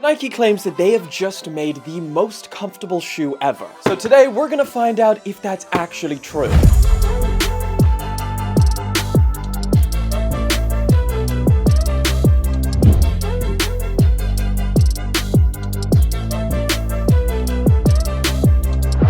Nike claims that they have just made the most comfortable shoe ever. So today we're gonna find out if that's actually true.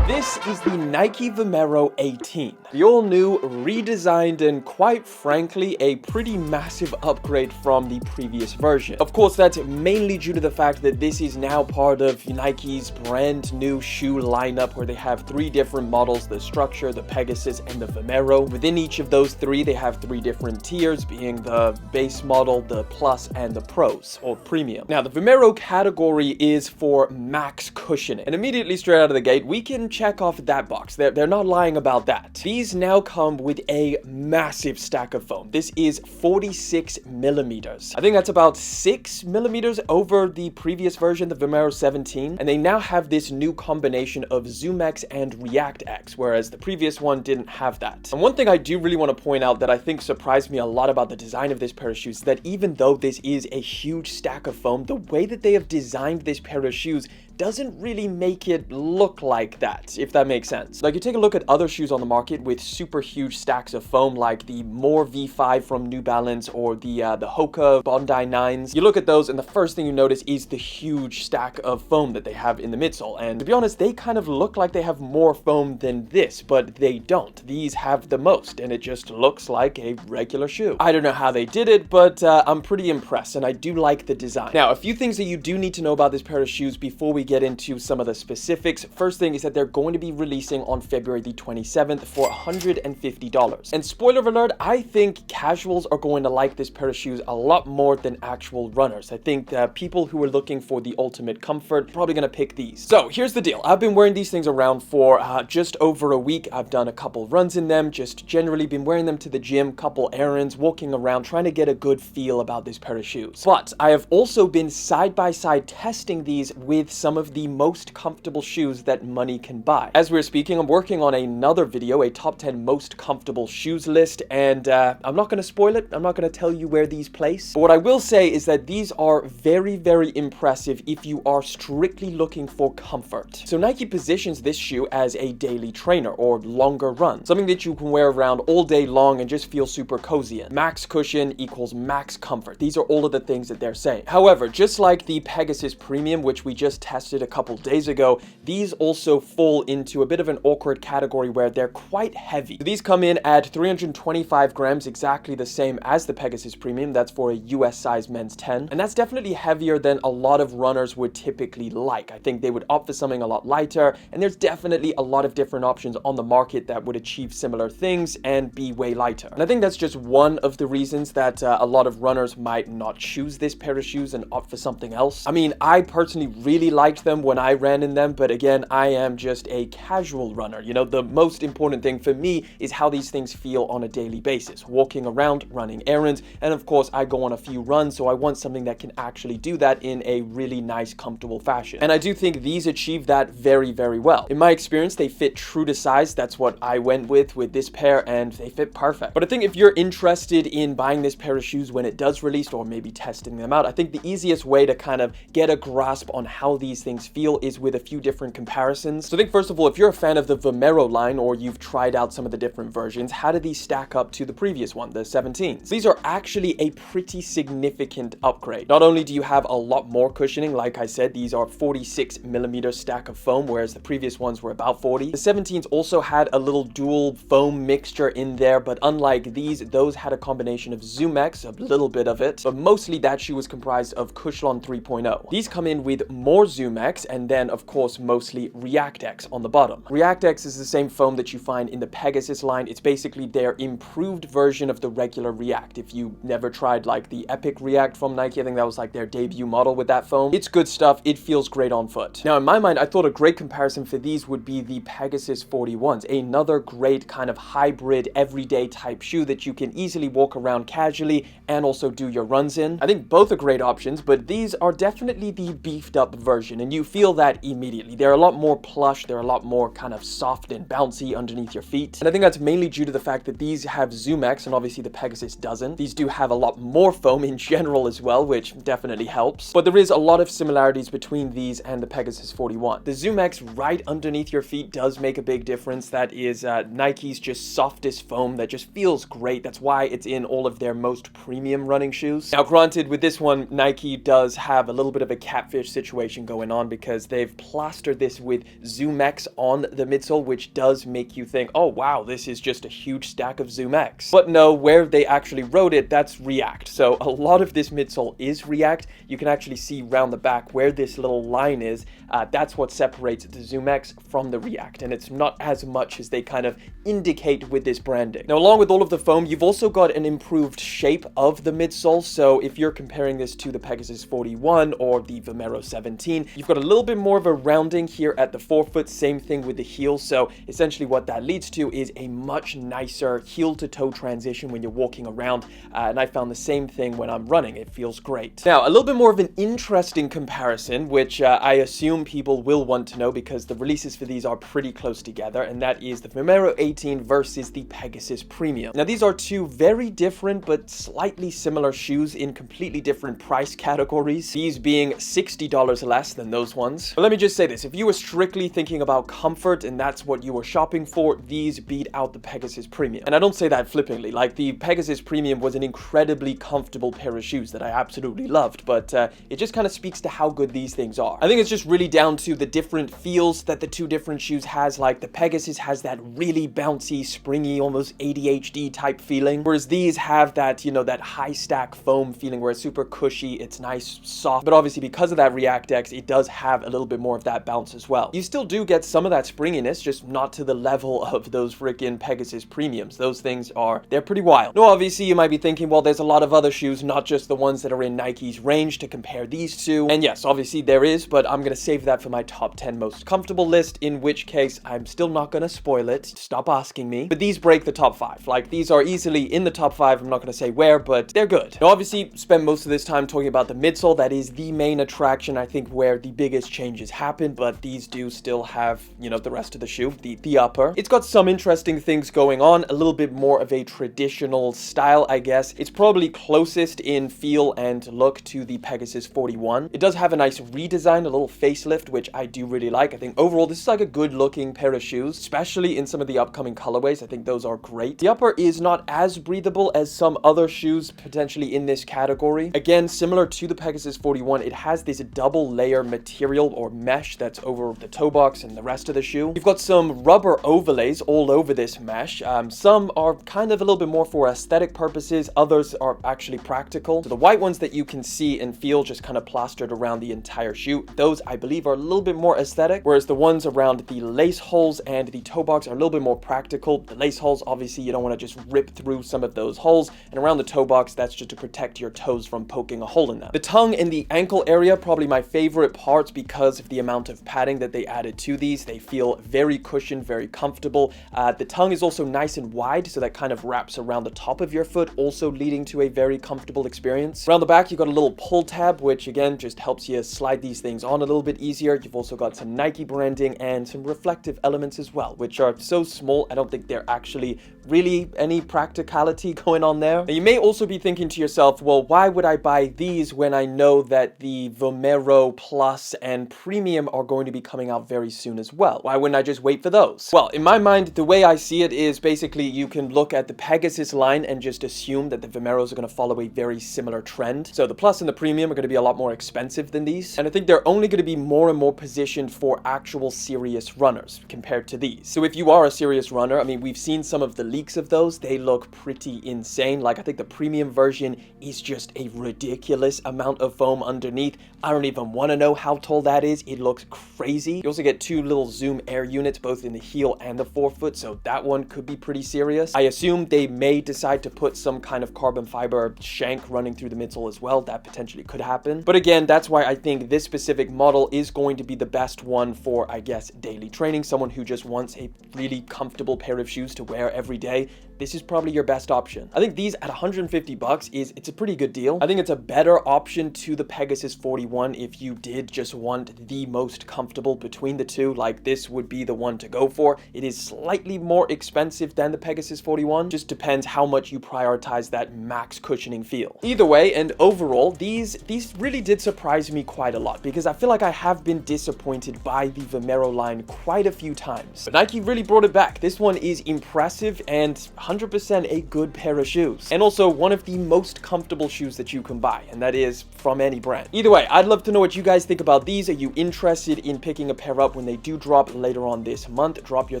This is the Nike Vomero 18. The all-new, redesigned, and quite frankly, a pretty massive upgrade from the previous version. Of course, that's mainly due to the fact that this is now part of Nike's brand new shoe lineup, where they have 3 different models: the Structure, the Pegasus, and the Vomero. Within each of those 3, they have 3 different tiers, being the base model, the Plus, and the Pros, or Premium. Now, the Vomero category is for max cushioning, and immediately straight out of the gate, we can check off that box. They're not lying about that. These now come with a massive stack of foam. This is 46 millimeters. I think that's about 6 millimeters over the previous version, the Vomero 17, and they now have this new combination of Zoomx and Reactx, whereas the previous one didn't have that. And one thing I do really want to point out that I think surprised me a lot about the design of this pair of shoes is that even though this is a huge stack of foam, the way that they have designed this pair of shoes doesn't really make it look like that, if that makes sense. Like, you take a look at other shoes on the market with super huge stacks of foam, like the More V5 from New Balance or the Hoka Bondi 9s. You look at those and the first thing you notice is the huge stack of foam that they have in the midsole. And to be honest, they kind of look like they have more foam than this, but they don't. These have the most, and it just looks like a regular shoe. I don't know how they did it, but I'm pretty impressed, and I do like the design. Now, a few things that you do need to know about this pair of shoes before we get into some of the specifics. First thing is that they're going to be releasing on February the 27th for $150. And spoiler alert, I think casuals are going to like this pair of shoes a lot more than actual runners. I think people who are looking for the ultimate comfort are probably going to pick these. So here's the deal. I've been wearing these things around for just over a week. I've done a couple runs in them, just generally been wearing them to the gym, couple errands, walking around, trying to get a good feel about this pair of shoes. But I have also been side-by-side testing these with some of the most comfortable shoes that money can buy. As we're speaking, I'm working on another video, a top 10 most comfortable shoes list, and I'm not going to spoil it. I'm not going to tell you where these place. But what I will say is that these are very, very impressive if you are strictly looking for comfort. So Nike positions this shoe as a daily trainer or longer run, something that you can wear around all day long and just feel super cozy in. Max cushion equals max comfort. These are all of the things that they're saying. However, just like the Pegasus Premium, which we just tested a couple days ago, these also fall into a bit of an awkward category where they're quite heavy. So these come in at 325 grams, exactly the same as the Pegasus Premium. That's for a US size men's 10, and that's definitely heavier than a lot of runners would typically like. I think they would opt for something a lot lighter, and there's definitely a lot of different options on the market that would achieve similar things and be way lighter. And I think that's just one of the reasons that a lot of runners might not choose this pair of shoes and opt for something else. I mean, I personally really liked them when I ran in them, but again, I am just a casual runner. You know, the most important thing for me is how these things feel on a daily basis, walking around, running errands, and of course I go on a few runs, so I want something that can actually do that in a really nice, comfortable fashion. And I do think these achieve that very, very well. In my experience, they fit true to size. That's what I went with this pair, and they fit perfect. But I think if you're interested in buying this pair of shoes when it does release, or maybe testing them out, I think the easiest way to kind of get a grasp on how these things feel is with a few different comparisons. So I think first of all, if you're a fan of the Vomero line or you've tried out some of the different versions, how do these stack up to the previous one, the 17s? These are actually a pretty significant upgrade. Not only do you have a lot more cushioning, like I said, these are 46 millimeter stack of foam, whereas the previous ones were about 40. The 17s also had a little dual foam mixture in there, but unlike these, those had a combination of Zoomx, a little bit of it, but mostly that shoe was comprised of Cushlon 3.0. These come in with more Zoomx, and then of course mostly Reactx on the bottom. Reactx is the same foam that you find in the Pegasus line. It's basically their improved version of the regular React. If you never tried like the Epic React from Nike, I think that was like their debut model with that foam. It's good stuff. It feels great on foot. Now in my mind, I thought a great comparison for these would be the Pegasus 41s, another great kind of hybrid everyday type shoe that you can easily walk around casually and also do your runs in. I think both are great options, but these are definitely the beefed up version version, and you feel that immediately. They're a lot more plush, they're a lot more kind of soft and bouncy underneath your feet. And I think that's mainly due to the fact that these have Zoomx, and obviously the Pegasus doesn't. These do have a lot more foam in general as well, which definitely helps. But there is a lot of similarities between these and the Pegasus 41. The Zoomx right underneath your feet does make a big difference. That is Nike's just softest foam that just feels great. That's why it's in all of their most premium running shoes. Now, granted, with this one, Nike does have a little bit of a catfish situation going on because they've plastered this with Zoomx on the midsole, which does make you think, oh wow, this is just a huge stack of Zoomx. But no, where they actually wrote it, that's React. So a lot of this midsole is React. You can actually see around the back where this little line is. That's what separates the Zoomx from the React, and it's not as much as they kind of indicate with this branding. Now, along with all of the foam, you've also got an improved shape of the midsole. So if you're comparing this to the Pegasus 41 or the Vomero 17, you've got a little bit more of a rounding here at the forefoot. Same thing with the heel. So essentially what that leads to is a much nicer heel to toe transition when you're walking around. And I found the same thing when I'm running. It feels great. Now, a little bit more of an interesting comparison, which I assume people will want to know because the releases for these are pretty close together, and that is the Vomero 18 versus the Pegasus Premium. Now, these are two very different but slightly similar shoes in completely different price categories, these being $60 less than those ones. But let me just say this, if you were strictly thinking about comfort and that's what you were shopping for, these beat out the Pegasus Premium. And I don't say that flippantly, like the Pegasus Premium was an incredibly comfortable pair of shoes that I absolutely loved, but it just kind of speaks to how good these things are. I think it's just really down to the different feels that the two different shoes has. Like the Pegasus has that really bouncy, springy, almost ADHD type feeling, whereas these have that, you know, that high stack foam feeling where it's super cushy, it's nice, soft, but obviously because of that Reactx, it does have a little bit more of that bounce as well. You still do get some of that springiness, just not to the level of those freaking Pegasus Premiums. Those things they're pretty wild. Now, obviously you might be thinking, well, there's a lot of other shoes, not just the ones that are in Nike's range to compare these to. And yes, obviously there is, but I'm gonna save that for my top 10 most comfortable list, in which case I'm still not gonna spoil it. Stop asking me. But these break the top 5. Like, these are easily in the top 5. I'm not gonna say where, but they're good. Now, obviously, spent most of this time talking about the midsole. That is the main attraction, I think, where the biggest changes happen, but these do still have, you know, the rest of the shoe, the upper. It's got some interesting things going on, a little bit more of a traditional style, I guess. It's probably closest in feel and look to the Pegasus 41. It does have a nice redesign, a little facelift, which I do really like. I think overall this is like a good looking pair of shoes, especially in some of the upcoming colorways. I think those are great. The upper is not as breathable as some other shoes potentially in this category. Again, similar to the Pegasus 41, it has this double layer material or mesh that's over the toe box and the rest of the shoe. You've got some rubber overlays all over this mesh. Some are kind of a little bit more for aesthetic purposes, others are actually practical. So the white ones that you can see and feel just kind of plastered around the entire shoe, those I believe are a little bit more aesthetic, whereas the ones around the lace holes and the toe box are a little bit more practical. The lace holes, obviously you don't want to just rip through some of those holes, and around the toe box, that's just to protect your toes from poking a hole in them. The tongue and the ankle area, probably my favorite parts because of the amount of padding that they added to these. They feel very cushioned, very comfortable. The tongue is also nice and wide, so that kind of wraps around the top of your foot, also leading to a very comfortable experience. Around the back, you've got a little pull tab, which again just helps you slide these things on a little bit easier. You've also got some Nike branding and some reflective elements as well, which are so small, I don't think they're actually really any practicality going on there. Now, you may also be thinking to yourself, well, why would I buy these when I know that the Vomero Plus and Premium are going to be coming out very soon as well? Why wouldn't I just wait for those? Well, in my mind, the way I see it is basically you can look at the Pegasus line and just assume that the Vomeros are going to follow a very similar trend. So the Plus and the Premium are going to be a lot more expensive than these, and I think they're only going to be more and more positioned for actual serious runners compared to these. So if you are a serious runner, I mean, we've seen some of the leaks of those. They look pretty insane. Like, I think the Premium version is just a ridiculous amount of foam underneath. I don't even want to know how tall that is. It looks crazy. You also get two little Zoom Air units, both in the heel and the forefoot, so that one could be pretty serious. I assume they may decide to put some kind of carbon fiber shank running through the midsole as well. That potentially could happen. But again, that's why I think this specific model is going to be the best one for, I guess, daily training. Someone who just wants a really comfortable pair of shoes to wear every day. this is probably your best option. I think these at 150 bucks it's a pretty good deal. I think it's a better option to the Pegasus 41 if you did just want the most comfortable between the two. Like, this would be the one to go for. It is slightly more expensive than the Pegasus 41, just depends how much you prioritize that max cushioning feel. Either way, and overall, these really did surprise me quite a lot, because I feel like I have been disappointed by the Vomero line quite a few times. But Nike really brought it back. This one is impressive and 100% a good pair of shoes. And also one of the most comfortable shoes that you can buy, and that is from any brand. Either way, I'd love to know what you guys think about these. Are you interested in picking a pair up when they do drop later on this month? Drop your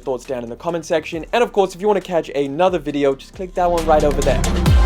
thoughts down in the comment section. And of course, if you want to catch another video, just click that one right over there.